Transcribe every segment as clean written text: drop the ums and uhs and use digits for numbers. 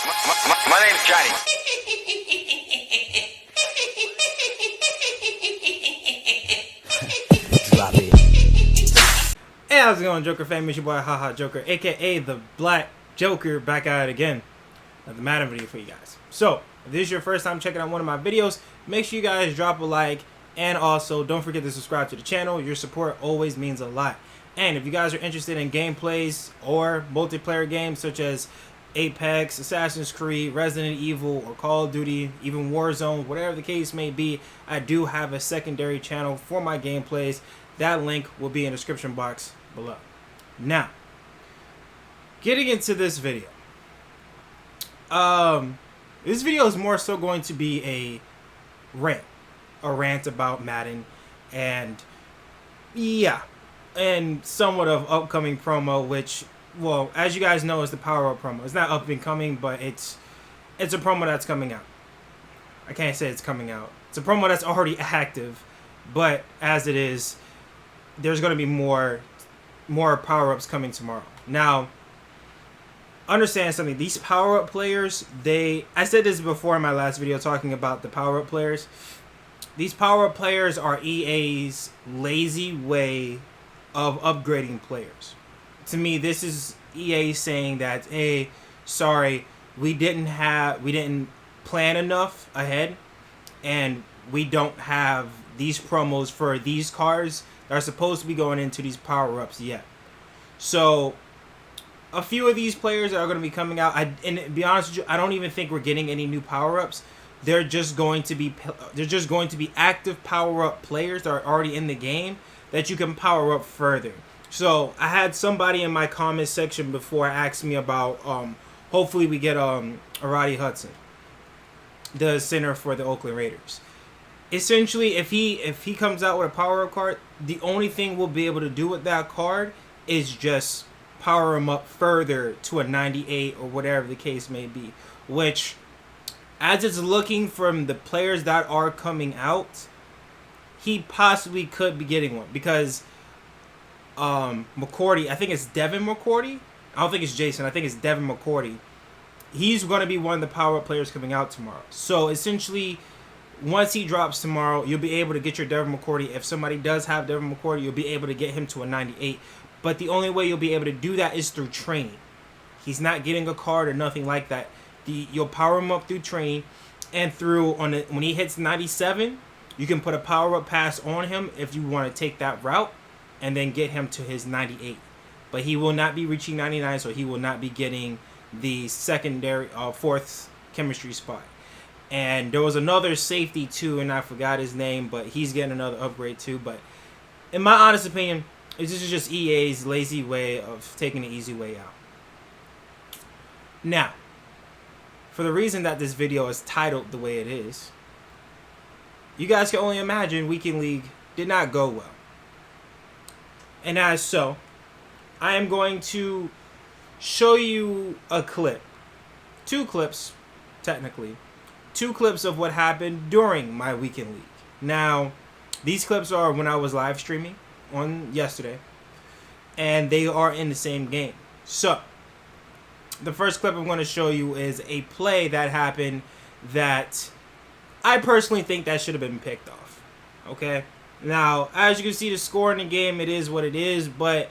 My name's Johnny. Drop it. Hey, how's it going, Joker fam? It's your boy Haha Joker, aka the Black Joker, back at it again. Another Madden video for you guys. So, if this is your first time checking out one of my videos, make sure you guys drop a like, and also don't forget to subscribe to the channel. Your support always means a lot. And if you guys are interested in gameplays or multiplayer games such as Apex, Assassin's Creed, Resident Evil, or Call of Duty, even Warzone, whatever the case may be, I do have a secondary channel for my gameplays. That link will be in the description box below. Now, getting into this video. This video is more so going to be a rant about Madden, and yeah, and somewhat of upcoming promo, which, well, as you guys know, is the Power Up promo. It's not up and coming, but it's a promo that's coming out. I can't say it's coming out. It's a promo that's already active, but as it is, there's going to be more power-ups coming tomorrow. Now, understand something. These power-up players, I said this before in my last video talking about the power-up players. These power-up players are EA's lazy way of upgrading players. To me, this is EA saying that, hey, sorry, we didn't plan enough ahead, and we don't have these promos for these cars that are supposed to be going into these power-ups yet. So, a few of these players are going to be coming out. And to be honest with you, I don't even think we're getting any new power-ups. They're just going to be active power-up players that are already in the game that you can power up further. So I had somebody in my comment section before ask me about hopefully we get Arati Hudson, the center for the Oakland Raiders. Essentially, if he comes out with a power-up card, the only thing we'll be able to do with that card is just power him up further to a 98 or whatever the case may be. Which, as it's looking from the players that are coming out, he possibly could be getting one. Because McCourty, I think it's Devin McCourty. I don't think it's Jason. I think it's Devin McCourty. He's going to be one of the power-up players coming out tomorrow. So, essentially, once he drops tomorrow, you'll be able to get your Devin McCourty. If somebody does have Devin McCourty, you'll be able to get him to a 98. But the only way you'll be able to do that is through training. He's not getting a card or nothing like that. You'll power him up through training, and when he hits 97, you can put a power-up pass on him if you want to take that route, and then get him to his 98. But he will not be reaching 99, so he will not be getting the secondary, fourth chemistry spot. And there was another safety too, and I forgot his name, but he's getting another upgrade too. But in my honest opinion, this is just EA's lazy way of taking the easy way out. Now, for the reason that this video is titled the way it is, you guys can only imagine Weekend League did not go well. And as so, I am going to show you a clip. Two clips, technically. Two clips of what happened during my Weekend League. Now, these clips are when I was live streaming on yesterday, and they are in the same game. So, the first clip I'm going to show you is a play that happened that I personally think that should have been picked off. Okay? Now, as you can see, the score in the game, it is what it is, but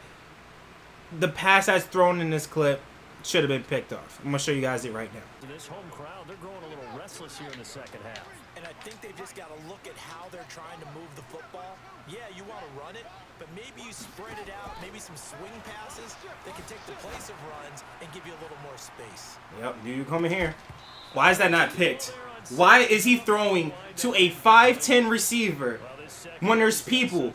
the pass that's thrown in this clip should have been picked off. I'm going to show you guys it right now. This home crowd, they're growing a little restless here in the second half. And I think they just got to look at how they're trying to move the football. Yeah, you want to run it, but maybe you spread it out, maybe some swing passes that can take the place of runs and give you a little more space. Yep, you coming here. Why is that not picked? Why is he throwing to a 5'10 receiver when there's people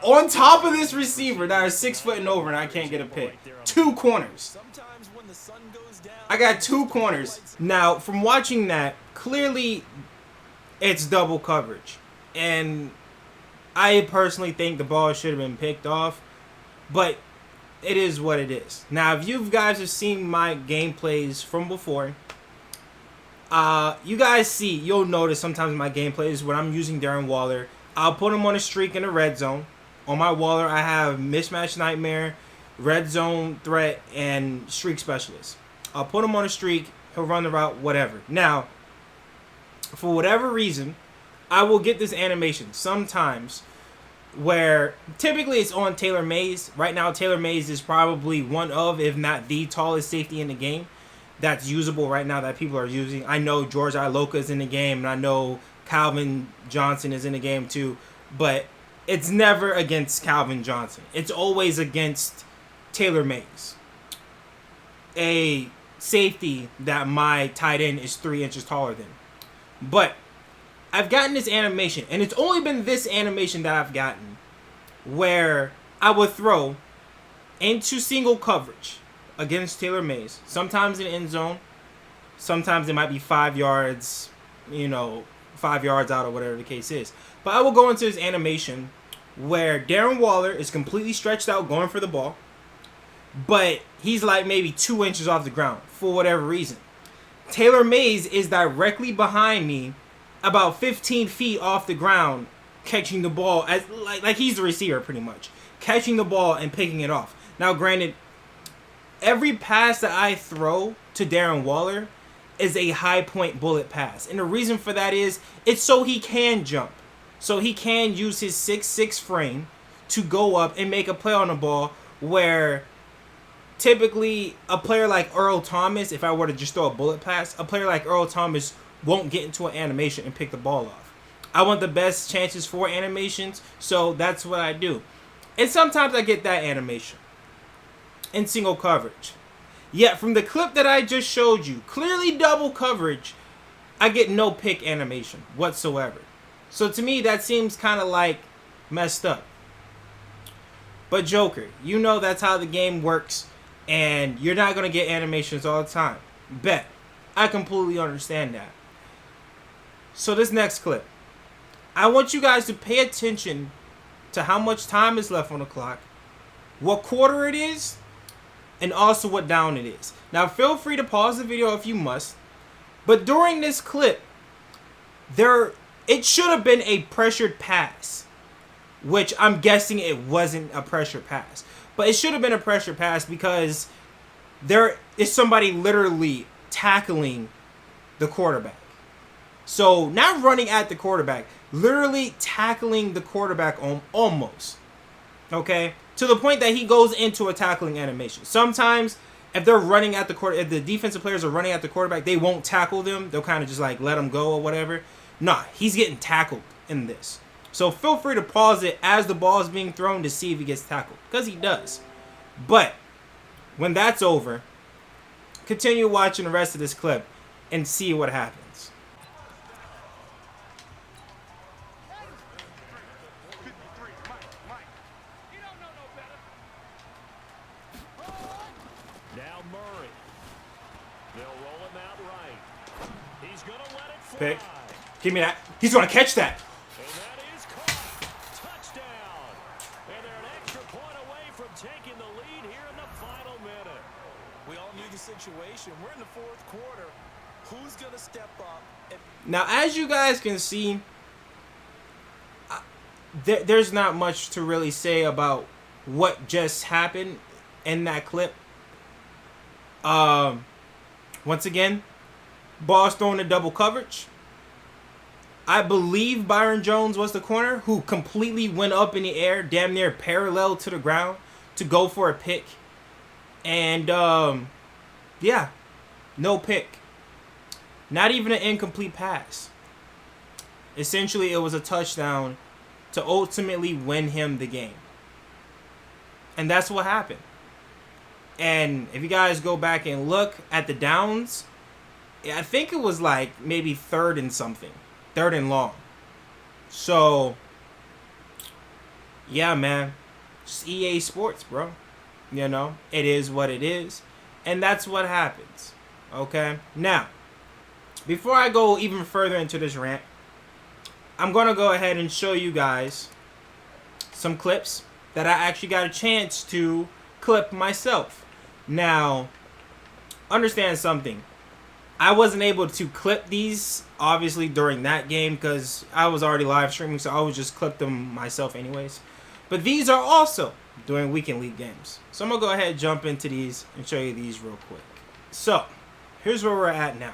on top of this receiver that are 6 foot and over, and I can't get a pick? Two corners. I got two corners. Now, from watching that, clearly it's double coverage. And I personally think the ball should have been picked off. But it is what it is. Now, if you guys have seen my gameplays from before, you guys you'll notice sometimes in my gameplays when I'm using Darren Waller, I'll put him on a streak in the red zone. On my Waller, I have Mismatch Nightmare, Red Zone Threat, and Streak Specialist. I'll put him on a streak, He'll run the route, whatever. Now, for whatever reason, I will get this animation sometimes where typically it's on Taylor Mays. Right now, Taylor Mays is probably one of, if not the tallest safety in the game that's usable right now that people are using. I know George Iloka is in the game, and I know Calvin Johnson is in the game too, but it's never against Calvin Johnson. It's always against Taylor Mays, a safety that my tight end is 3 inches taller than. But I've gotten this animation, and it's only been this animation that I've gotten, where I would throw into single coverage against Taylor Mays. Sometimes in the end zone, sometimes it might be 5 yards, 5 yards out or whatever the case is. But I will go into this animation where Darren Waller is completely stretched out going for the ball, but he's like maybe 2 inches off the ground for whatever reason. Taylor Mays is directly behind me, about 15 feet off the ground, catching the ball as like he's the receiver pretty much, catching the ball and picking it off. Now, granted, every pass that I throw to Darren Waller is a high point bullet pass, and the reason for that is it's so he can jump, so he can use his 6'6" frame to go up and make a play on the ball, where typically a player like Earl Thomas, if I were to just throw a bullet pass, a player like Earl Thomas won't get into an animation and pick the ball off. I want the best chances for animations, so that's what I do. And sometimes I get that animation in single coverage. Yet from the clip that I just showed you, clearly double coverage, I get no pick animation whatsoever. So to me, that seems kind of like messed up. But Joker, you know that's how the game works, and you're not going to get animations all the time. Bet. I completely understand that. So this next clip, I want you guys to pay attention to how much time is left on the clock, what quarter it is, and also what down it is. Now feel free to pause the video if you must, but during this clip, it should have been a pressured pass, which I'm guessing it wasn't a pressure pass. But it should have been a pressure pass because there is somebody literally tackling the quarterback. So not running at the quarterback, literally tackling the quarterback almost. Okay? To the point that he goes into a tackling animation. Sometimes if they're running at if the defensive players are running at the quarterback, they won't tackle them. They'll kind of just like let them go or whatever. Nah, he's getting tackled in this. So feel free to pause it as the ball is being thrown to see if he gets tackled, because he does. But when that's over, continue watching the rest of this clip and see what happens. Now Murray. They'll roll him out right. He's going to let it fly. Pick. Give me that. He's going to catch that. And that is caught. Touchdown. And they're an extra point away from taking the lead here in the final minute. We all knew the situation. We're in the fourth quarter. Who's going to step up? Now, as you guys can see, there's not much to really say about what just happened in that clip. Once again, ball's thrown in double coverage. I believe Byron Jones was the corner who completely went up in the air, damn near parallel to the ground, to go for a pick. And, yeah, no pick. Not even an incomplete pass. Essentially, it was a touchdown to ultimately win him the game. And that's what happened. And if you guys go back and look at the downs, I think it was like maybe third and long. So, yeah, man. Just EA Sports, bro. You know, it is what it is. And that's what happens. Okay? Now, before I go even further into this rant, I'm going to go ahead and show you guys some clips that I actually got a chance to clip myself. Now, understand something. I wasn't able to clip these, obviously, during that game because I was already live streaming, so I would just clip them myself anyways. But these are also during weekend league games. So I'm going to go ahead and jump into these and show you these real quick. So, here's where we're at now.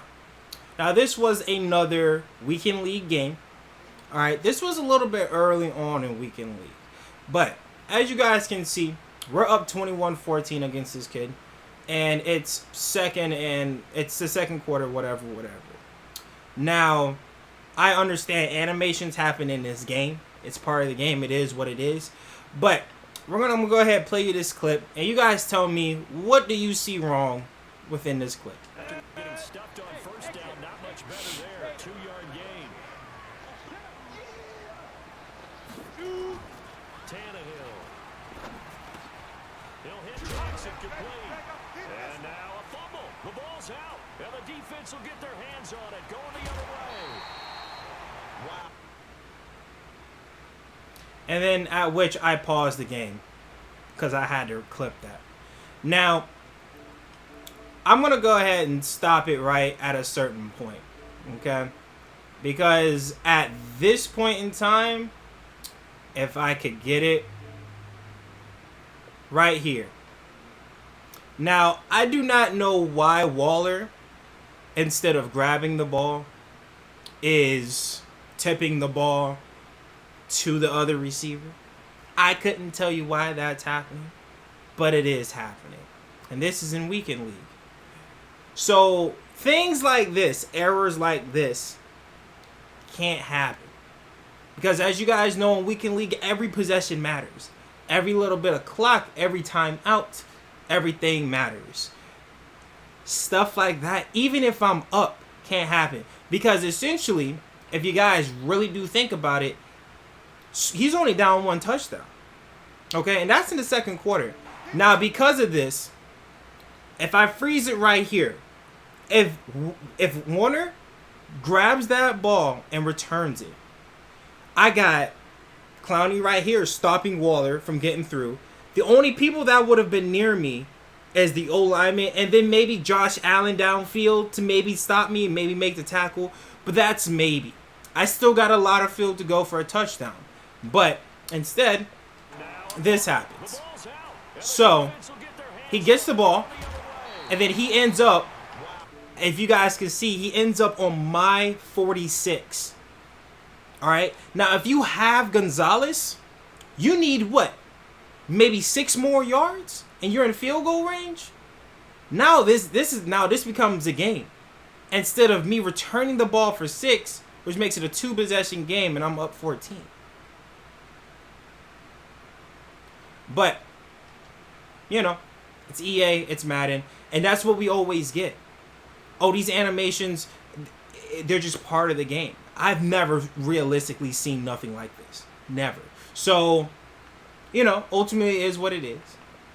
Now, this was another weekend league game. All right, this was a little bit early on in weekend league. But as you guys can see, we're up 21-14 against this kid. And it's the second quarter, whatever. Now, I understand animations happen in this game. It's part of the game. It is what it is. But I'm gonna go ahead and play you this clip, and you guys tell me, what do you see wrong within this clip? After getting stuffed on first down, not much better there. 2-yard gain. Tannehill. He'll hit Jackson complete. And now a fumble. The ball's out. And the defense will get their hands on it. Going the other way. Wow. And then at which I paused the game because I had to clip that. Now, I'm going to go ahead and stop it right at a certain point, okay? Because at this point in time, if I could get it right here. Now, I do not know why Waller, instead of grabbing the ball, is tipping the ball to the other receiver. I couldn't tell you why that's happening, but it is happening. And this is in weekend league. So things like this, errors like this, can't happen. Because as you guys know, in weekend league, every possession matters. Every little bit of clock, every time out, everything matters. Stuff like that, even if I'm up, can't happen. Because essentially, if you guys really do think about it, he's only down 1 touchdown. Okay, and that's in the second quarter. Now, because of this, if I freeze it right here, if Warner grabs that ball and returns it, I got Clowney right here stopping Waller from getting through. The only people that would have been near me is the O-lineman, and then maybe Josh Allen downfield to maybe stop me and maybe make the tackle. But that's maybe. I still got a lot of field to go for a touchdown. But instead, this happens. So he gets the ball, and then he ends up, if you guys can see, he ends up on my 46. All right. Now, if you have Gonzalez, you need what? Maybe 6 more yards, and you're in field goal range. Now this becomes a game. Instead of me returning the ball for 6, which makes it a 2-possession game, and I'm up 14. But, you know, it's EA, it's Madden, and that's what we always get. Oh, these animations, they're just part of the game. I've never realistically seen nothing like this. Never. So, you know, ultimately it is what it is.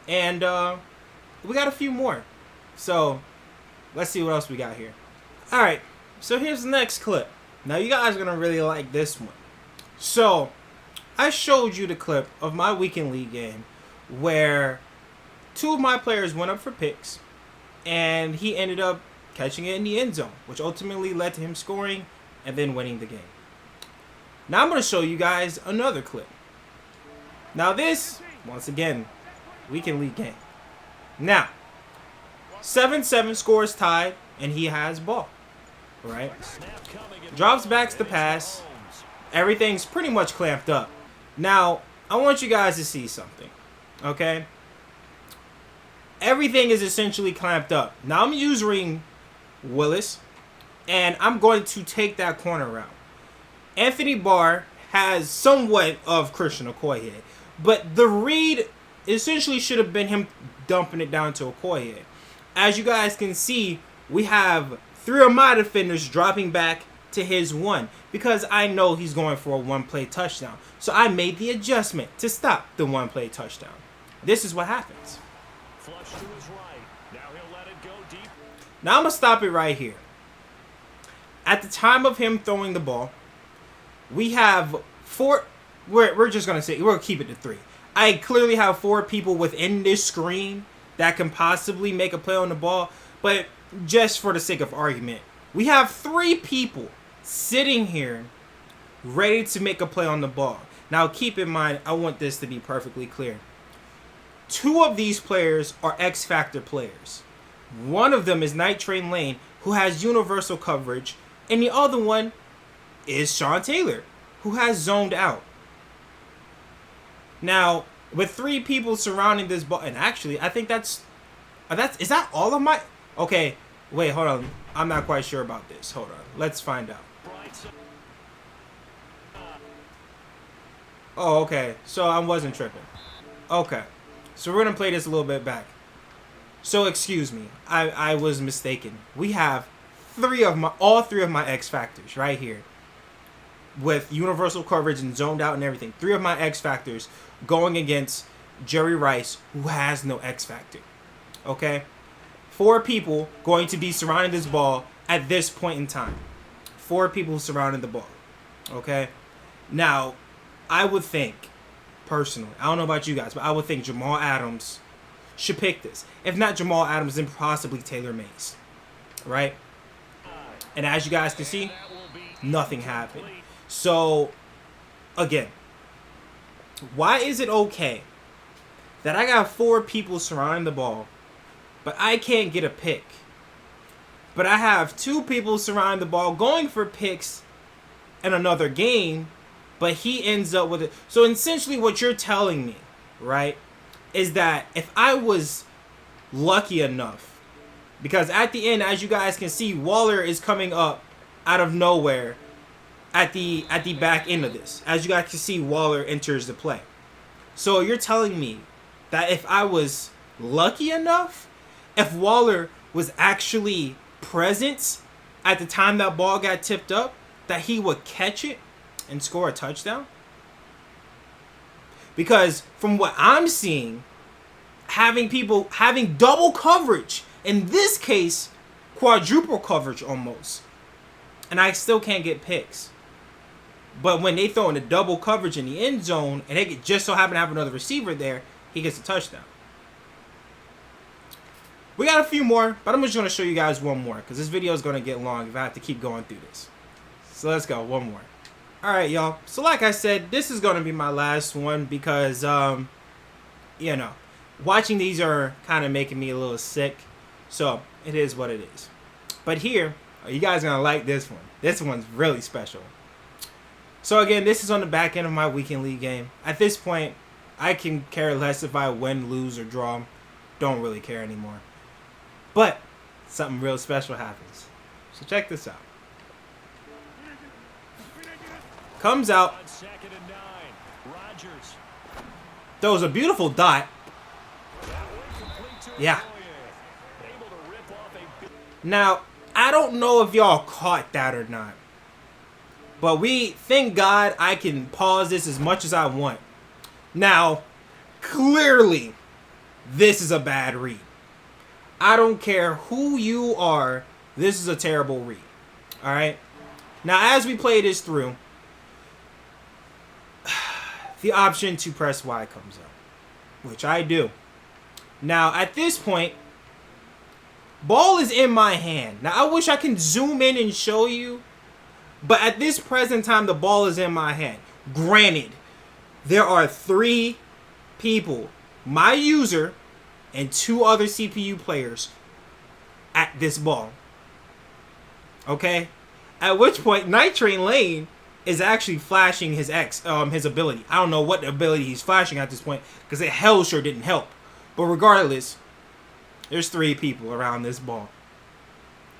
And we got a few more. So, let's see what else we got here. Alright, so here's the next clip. Now, you guys are going to really like this one. So, I showed you the clip of my weekend league game where 2 of my players went up for picks, and he ended up catching it in the end zone, which ultimately led to him scoring and then winning the game. Now I'm going to show you guys another clip. Now this, once again, weekend league game. Now, 7-7 scores tied, and he has ball, right? Drops back the pass. Everything's pretty much clamped up. Now, I want you guys to see something, okay? Everything is essentially clamped up. Now, I'm using Willis, and I'm going to take that corner route. Anthony Barr has somewhat of Christian Okoye, but the read essentially should have been him dumping it down to Okoye. As you guys can see, we have 3 of my defenders dropping back to his 1 because I know he's going for a 1-play touchdown. So I made the adjustment to stop the 1-play touchdown. This is what happens. Flush to his right. Now he'll let it go deep. Now I'm going to stop it right here. At the time of him throwing the ball, we have 4. We're just going to say, we'll keep it to 3. I clearly have 4 people within this screen that can possibly make a play on the ball. But just for the sake of argument, we have 3 people sitting here ready to make a play on the ball. Now keep in mind, I want this to be perfectly clear. 2 of these players are X-Factor players. One of them is Night Train Lane, who has universal coverage, and the other one is Sean Taylor, who has zoned out. Now, with 3 people surrounding this ball, and actually, I think is that all of my? Okay, wait, hold on. I'm not quite sure about this. Hold on, let's find out. Oh, okay. So I wasn't tripping. Okay, so we're gonna play this a little bit back. So excuse me, I was mistaken. We have all three of my X factors right here, with universal coverage and zoned out and everything. 3 of my X factors going against Jerry Rice, who has no X factor. Okay, 4 people going to be surrounding this ball at this point in time. 4 people surrounding the ball. Okay, now I would think, personally, I don't know about you guys, but I would think Jamal Adams should pick this. If not Jamal Adams, then possibly Taylor Mays. Right? And as you guys can see, nothing happened. So, again, why is it okay that I got 4 people surrounding the ball, but I can't get a pick? But I have 2 people surrounding the ball going for picks in another game, but he ends up with it. So essentially what you're telling me, right, is that if I was lucky enough, because at the end, as you guys can see, Waller is coming up out of nowhere at the back end of this. As you guys can see, Waller enters the play. So you're telling me that if I was lucky enough, if Waller was actually present at the time that ball got tipped up, that he would catch it and score a touchdown? Because from what I'm seeing, having double coverage, in this case, quadruple coverage almost, and I still can't get picks. But when they throw in a double coverage in the end zone, and they just so happen to have another receiver there, he gets a touchdown. We got a few more, but I'm just going to show you guys one more, because this video is going to get long if I have to keep going through this. So let's go, one more. Alright, y'all. So like I said, this is going to be my last one because, you know, watching these are kind of making me a little sick. So, it is what it is. But here, you guys are going to like this one. This one's really special. So again, this is on the back end of my weekend league game. At this point, I can care less if I win, lose, or draw. Don't really care anymore. But, something real special happens. So check this out. Comes out, throws a beautiful dot. Yeah. Now, I don't know if y'all caught that or not. But thank God I can pause this as much as I want. Now, clearly, this is a bad read. I don't care who you are, this is a terrible read. Alright? Now, as we play this through, the option to press Y comes up, which I do. Now, at this point, ball is in my hand. Now, I wish I can zoom in and show you, but at this present time, the ball is in my hand. Granted, there are 3 people, my user and 2 other CPU players, at this ball. Okay? At which point, Night Train Lane is actually flashing his ability. I don't know what ability he's flashing at this point, because it hell sure didn't help. But regardless, there's 3 people around this ball.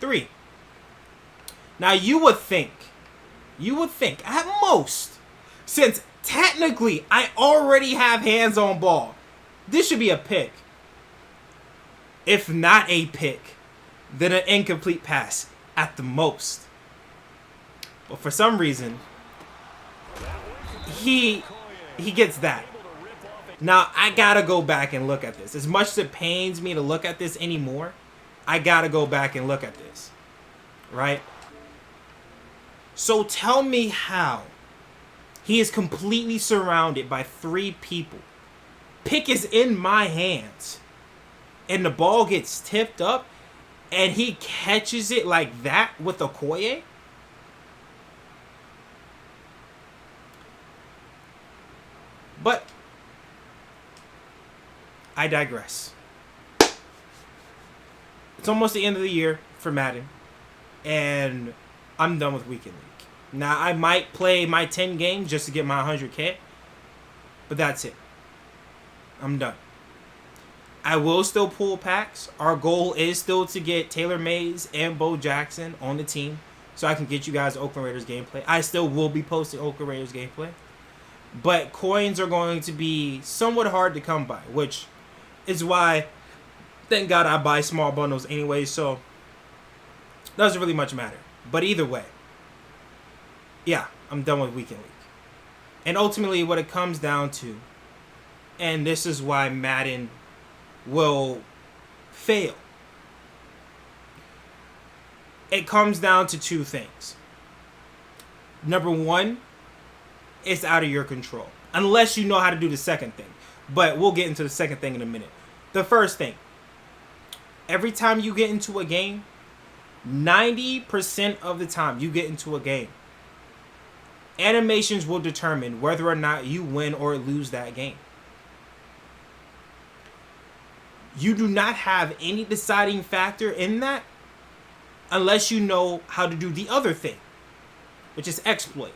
3. Now you would think, at most, since technically I already have hands on ball, this should be a pick. If not a pick, then an incomplete pass at the most. But for some reason, he gets that. Now, I gotta go back and look at this. As much as it pains me to look at this anymore, I gotta go back and look at this. Right? So tell me how he is completely surrounded by 3 people. Pick is in my hands. And the ball gets tipped up, and he catches it like that with Okoye? But I digress. It's almost the end of the year for Madden, and I'm done with Weekend League. Now, I might play my 10 games just to get my 100K, but that's it. I'm done. I will still pull packs. Our goal is still to get Taylor Mays and Bo Jackson on the team so I can get you guys Oakland Raiders gameplay. I still will be posting Oakland Raiders gameplay. But coins are going to be somewhat hard to come by, which is why, thank God, I buy small bundles anyway, so doesn't really much matter. But either way, yeah, I'm done with Weekend League. And ultimately what it comes down to, and this is why Madden will fail, it comes down to two things. Number one, it's out of your control. Unless you know how to do the second thing. But we'll get into the second thing in a minute. The first thing, every time you get into a game, 90% of the time you get into a game, animations will determine whether or not you win or lose that game. You do not have any deciding factor in that unless you know how to do the other thing, which is exploit.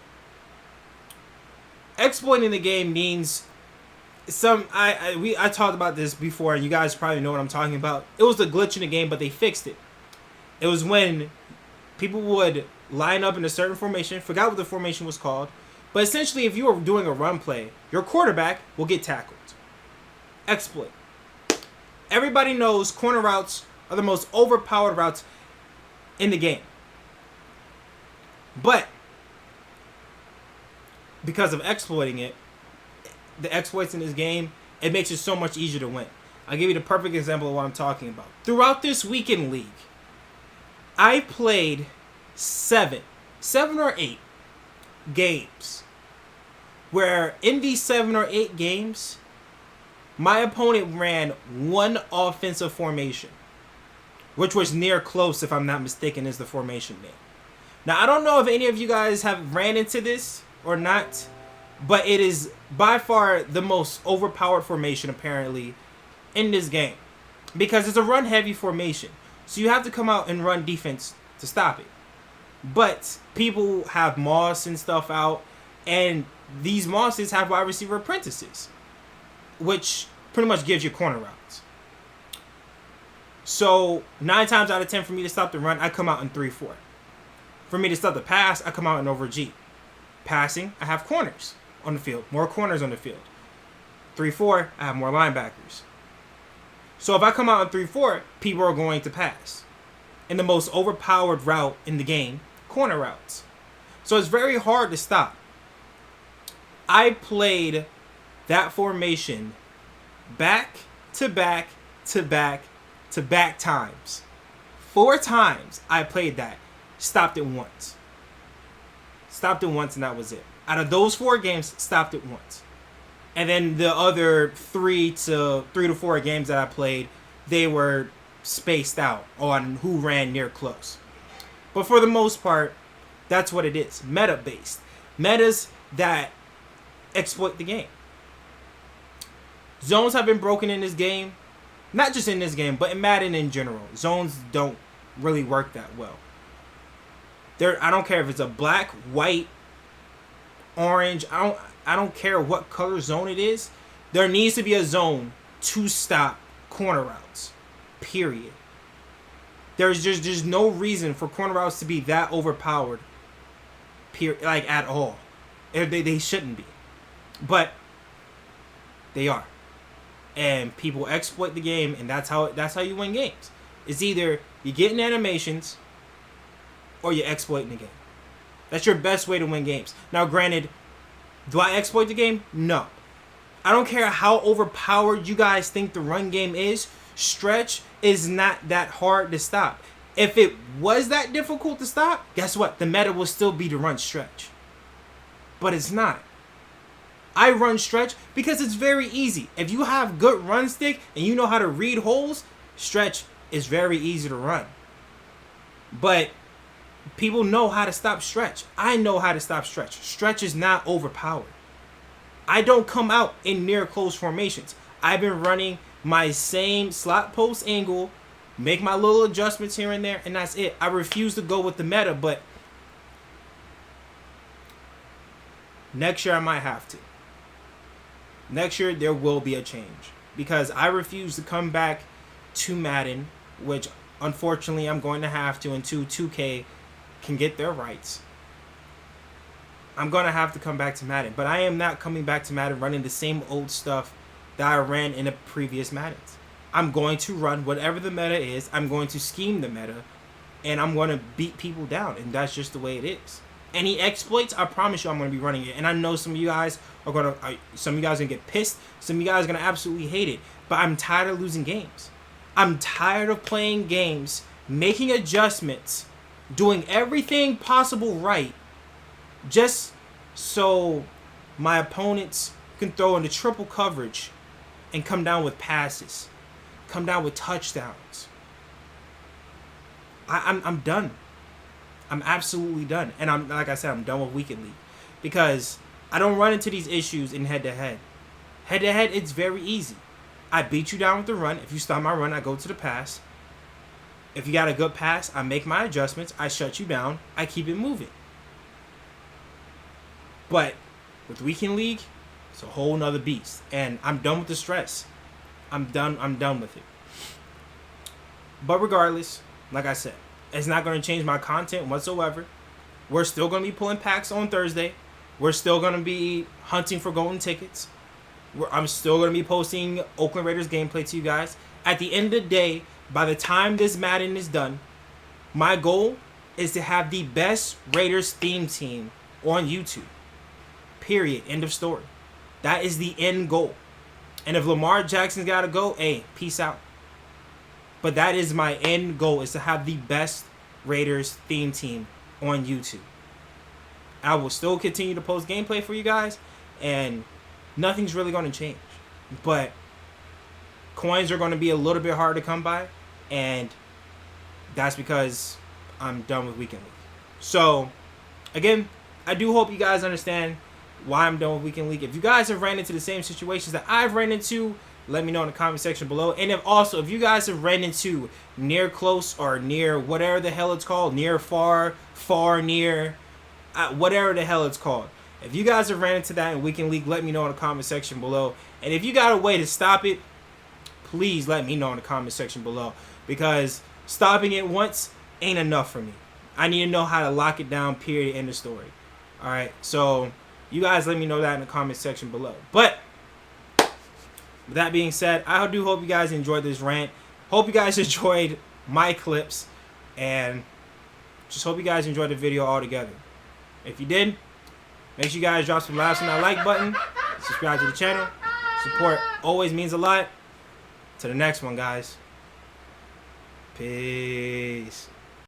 Exploiting the game means I talked about this before, and you guys probably know what I'm talking about. It was a glitch in the game, but they fixed it. It was when people would line up in a certain formation, forgot what the formation was called, but essentially if you were doing a run play, your quarterback will get tackled. Exploit. Everybody knows corner routes are the most overpowered routes in the game. But because of exploiting it, the exploits in this game, it makes it so much easier to win. I'll give you the perfect example of what I'm talking about. Throughout this Weekend League, I played 7 or 8 games where in these 7 or 8 games, my opponent ran one offensive formation, which was near close, if I'm not mistaken, is the formation name. Now, I don't know if any of you guys have ran into this or not, but it is by far the most overpowered formation, apparently, in this game. Because it's a run-heavy formation. So you have to come out and run defense to stop it. But people have Moss and stuff out, and these Mosses have wide receiver apprentices, which pretty much gives you corner routes. So 9 times out of 10 for me to stop the run, I come out in 3-4. For me to stop the pass, I come out in over G. Passing, I have corners on the field, more corners on the field. 3-4, I have more linebackers. So if I come out in 3-4, people are going to pass. And the most overpowered route in the game, corner routes. So it's very hard to stop. I played that formation back to back to back to back times. 4 times I played that. Stopped it once. Stopped it once and that was it. Out of those 4 games, stopped it once. And then the other 3 to 4 games that I played, they were spaced out on who ran near close. But for the most part, that's what it is. Meta-based. Metas that exploit the game. Zones have been broken in this game. Not just in this game, but in Madden in general. Zones don't really work that well. I don't care if it's a black, white, orange. I don't care what color zone it is. There needs to be a zone to stop corner routes. Period. There's just no reason for corner routes to be that overpowered. Like at all. They shouldn't be. But they are. And people exploit the game, and that's how you win games. It's either you get in animations or you're exploiting the game. That's your best way to win games. Now, granted, do I exploit the game? No. I don't care how overpowered you guys think the run game is. Stretch is not that hard to stop. If it was that difficult to stop, guess what? The meta will still be to run stretch. But it's not. I run stretch because it's very easy. If you have good run stick and you know how to read holes, stretch is very easy to run. But people know how to stop stretch. I know how to stop stretch. Stretch is not overpowered. I don't come out in near close formations. I've been running my same slot post angle, make my little adjustments here and there, and that's it. I refuse to go with the meta, but next year I might have to. Next year there will be a change because I refuse to come back to Madden, which unfortunately I'm going to have to until 2K can get their rights. I'm going to have to come back to Madden, but I am not coming back to Madden running the same old stuff that I ran in the previous Maddens. I'm going to run whatever the meta is. I'm going to scheme the meta, and I'm going to beat people down, and that's just the way it is. Any exploits, I promise you I'm going to be running it. And I know some of you guys are going to get pissed. Some of you guys are going to absolutely hate it. But I'm tired of losing games. I'm tired of playing games, making adjustments, doing everything possible right, just so my opponents can throw into triple coverage and come down with passes, come down with touchdowns. I'm done. I'm absolutely done. And I'm like I said, I'm done with Weekend League because I don't run into these issues in head-to-head. Head-to-head, it's very easy. I beat you down with the run. If you stop my run, I go to the pass. If you got a good pass, I make my adjustments. I shut you down. I keep it moving. But with Weekend League, it's a whole nother beast. And I'm done with the stress. I'm done with it. But regardless, like I said, it's not going to change my content whatsoever. We're still going to be pulling packs on Thursday. We're still going to be hunting for golden tickets. I'm still going to be posting Oakland Raiders gameplay to you guys. At the end of the day, by the time this Madden is done, my goal is to have the best Raiders theme team on YouTube. Period. End of story. That is the end goal. And if Lamar Jackson's got to go, hey, peace out. But that is my end goal, is to have the best Raiders theme team on YouTube. I will still continue to post gameplay for you guys, and nothing's really going to change. But coins are going to be a little bit hard to come by, and that's because I'm done with Weekend League. So, again, I do hope you guys understand why I'm done with Weekend League. If you guys have ran into the same situations that I've ran into, let me know in the comment section below. And if you guys have ran into near close or near whatever the hell it's called, near far, far near, whatever the hell it's called. If you guys have ran into that in Weekend League, let me know in the comment section below. And if you got a way to stop it, please let me know in the comment section below. Because stopping it once ain't enough for me. I need to know how to lock it down, period, end of story. Alright, so you guys let me know that in the comment section below. But with that being said, I do hope you guys enjoyed this rant. Hope you guys enjoyed my clips. And just hope you guys enjoyed the video altogether. If you did, make sure you guys drop some laughs on that like button. Subscribe to the channel. Support always means a lot. To the next one, guys. Peace.